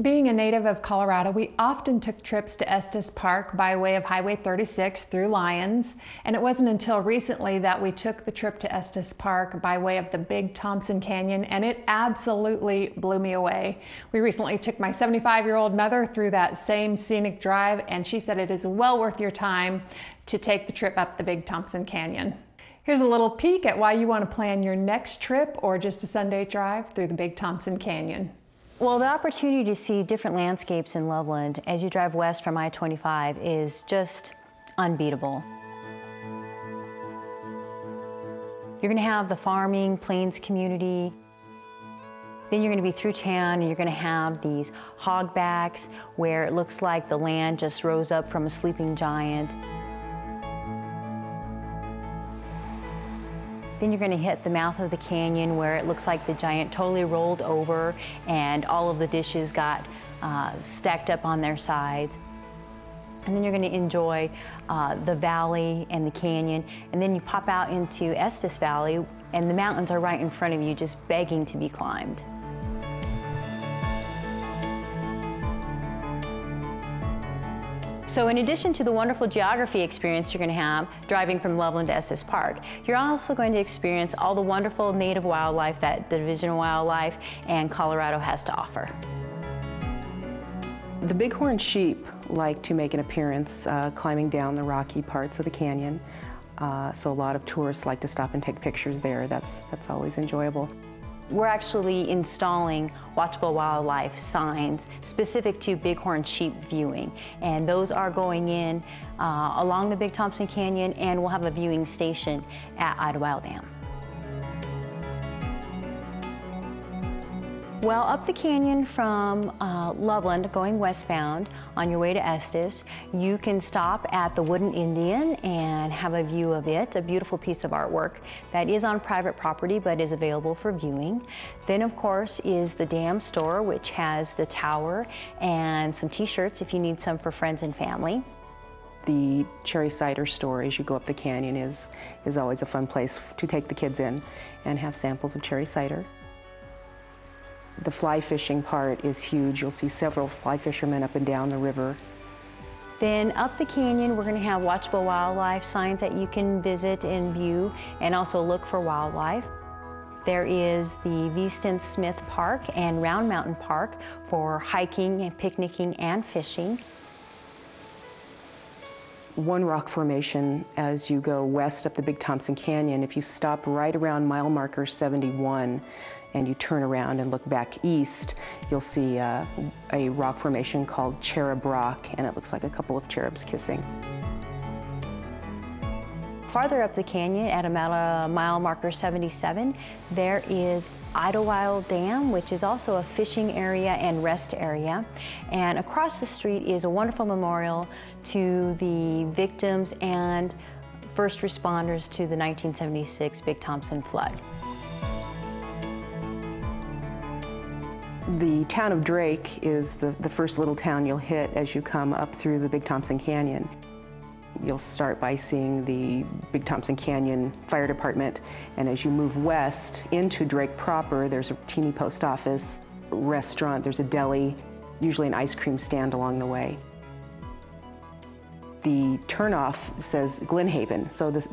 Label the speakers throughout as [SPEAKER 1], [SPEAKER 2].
[SPEAKER 1] Being a native of Colorado, we often took trips to Estes Park by way of Highway 36 through Lyons, and it wasn't until recently that we took the trip to Estes Park by way of the Big Thompson Canyon, and it absolutely blew me away. We recently took my 75-year-old mother through that same scenic drive, and she said it is well worth your time to take the trip up the Big Thompson Canyon. Here's a little peek at why you want to plan your next trip or just a Sunday drive through the Big Thompson Canyon.
[SPEAKER 2] Well, the opportunity to see different landscapes in Loveland as you drive west from I-25 is just unbeatable. You're going to have the farming, plains community. Then you're going to be through town and you're going to have these hogbacks where it looks like the land just rose up from a sleeping giant. Then you're going to hit the mouth of the canyon where it looks like the giant totally rolled over and all of the dishes got stacked up on their sides. And then you're going to enjoy the valley and the canyon. And then you pop out into Estes Valley and the mountains are right in front of you, just begging to be climbed. So in addition to the wonderful geography experience you're going to have driving from Loveland to Estes Park, you're also going to experience all the wonderful native wildlife that the Division of Wildlife and Colorado has to offer.
[SPEAKER 3] The bighorn sheep like to make an appearance climbing down the rocky parts of the canyon. So a lot of tourists like to stop and take pictures there. That's always enjoyable.
[SPEAKER 2] We're actually installing watchable wildlife signs specific to bighorn sheep viewing, and those are going in along the Big Thompson Canyon, and we'll have a viewing station at Idlewild Dam. Well, up the canyon from Loveland, going westbound on your way to Estes, you can stop at the Wooden Indian and have a view of it, a beautiful piece of artwork that is on private property but is available for viewing. Then, of course, is the dam store, which has the tower and some t-shirts if you need some for friends and family.
[SPEAKER 3] The cherry cider store as you go up the canyon is always a fun place to take the kids in and have samples of cherry cider. The fly fishing part is huge. You'll see several fly fishermen up and down the river.
[SPEAKER 2] Then up the canyon, we're going to have watchable wildlife signs that you can visit and view and also look for wildlife. There is the Veaston Smith Park and Round Mountain Park for hiking and picnicking and fishing.
[SPEAKER 3] One rock formation as you go west up the Big Thompson Canyon, if you stop right around mile marker 71, and you turn around and look back east, you'll see a rock formation called Cherub Rock, and it looks like a couple of cherubs kissing.
[SPEAKER 2] Farther up the canyon at about mile marker 77, there is Idlewild Dam, which is also a fishing area and rest area. And across the street is a wonderful memorial to the victims and first responders to the 1976 Big Thompson flood.
[SPEAKER 3] The town of Drake is the first little town you'll hit as you come up through the Big Thompson Canyon. You'll start by seeing the Big Thompson Canyon Fire Department, and as you move west into Drake proper, there's a teeny post office, restaurant, there's a deli, usually an ice cream stand along the way. The turnoff says Glen Haven, so this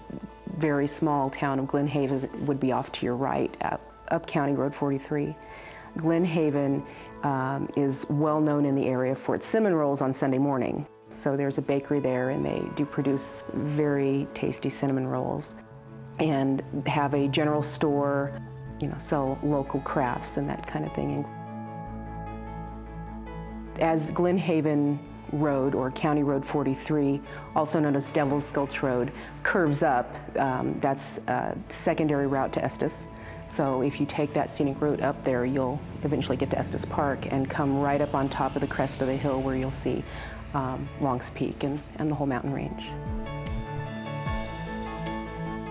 [SPEAKER 3] very small town of Glen Haven would be off to your right, up County Road 43. Glen Haven is well known in the area for its cinnamon rolls on Sunday morning. So there's a bakery there and they do produce very tasty cinnamon rolls and have a general store, sell local crafts and that kind of thing. As Glen Haven Road, or County Road 43, also known as Devil's Gulch Road, curves up, that's a secondary route to Estes. So if you take that scenic route up there, you'll eventually get to Estes Park and come right up on top of the crest of the hill where you'll see Long's Peak and the whole mountain range.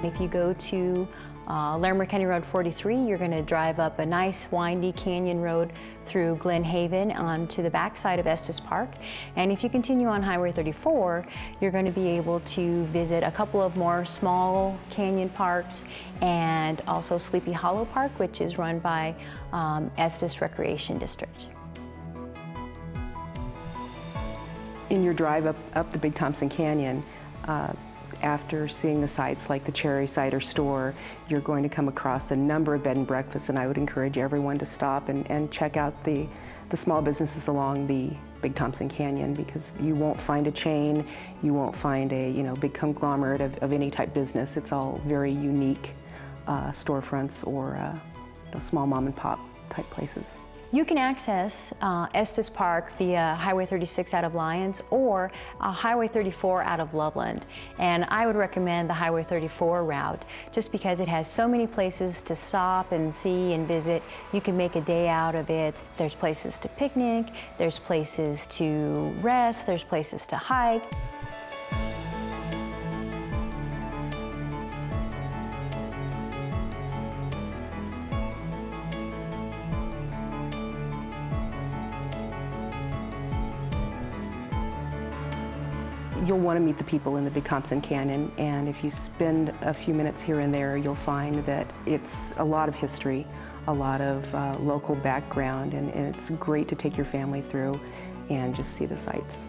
[SPEAKER 2] If you go to Larimer County Road 43, you're going to drive up a nice windy canyon road through Glen Haven onto the backside of Estes Park. And if you continue on Highway 34, you're going to be able to visit a couple of more small canyon parks and also Sleepy Hollow Park, which is run by Estes Recreation District.
[SPEAKER 3] In your drive up the Big Thompson Canyon, after seeing the sites like the Cherry Cider Store, you're going to come across a number of bed and breakfasts, and I would encourage everyone to stop and check out the small businesses along the Big Thompson Canyon, because you won't find a chain, you won't find a big conglomerate of any type business. It's all very unique storefronts or small mom and pop type places.
[SPEAKER 2] You can access Estes Park via Highway 36 out of Lyons or Highway 34 out of Loveland. And I would recommend the Highway 34 route just because it has so many places to stop and see and visit. You can make a day out of it. There's places to picnic, there's places to rest, there's places to hike.
[SPEAKER 3] You'll want to meet the people in the Big Thompson Canyon, and if you spend a few minutes here and there, you'll find that it's a lot of history, a lot of local background, and it's great to take your family through and just see the sights.